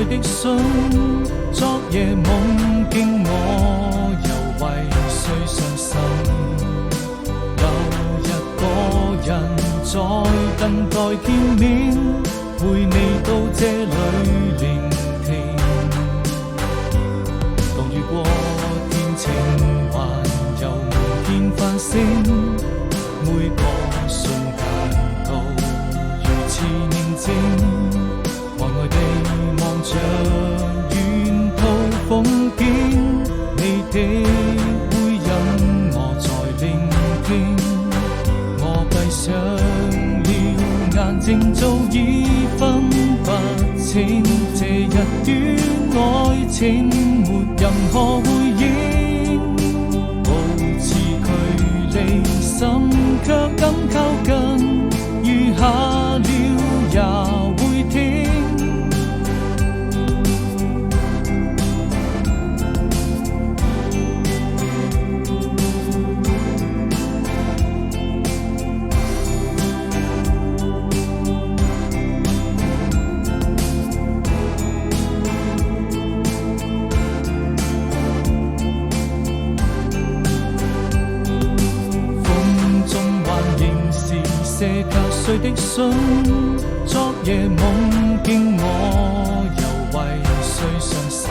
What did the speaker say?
的信，昨夜夢見我又為誰傷心？留一個人在等待見面，陪你到這裏聆聽。當雨過天晴，還有無見繁星，每個瞬間都如此寧靜。呆呆地望着沿途風景，你的回音我在聆聽。我閉上了眼睛，早已分不清這一段愛情沒任何回應，保持距離，心卻敢靠近，餘下了也會停。寫給誰的信？昨夜夢見我又為誰傷心？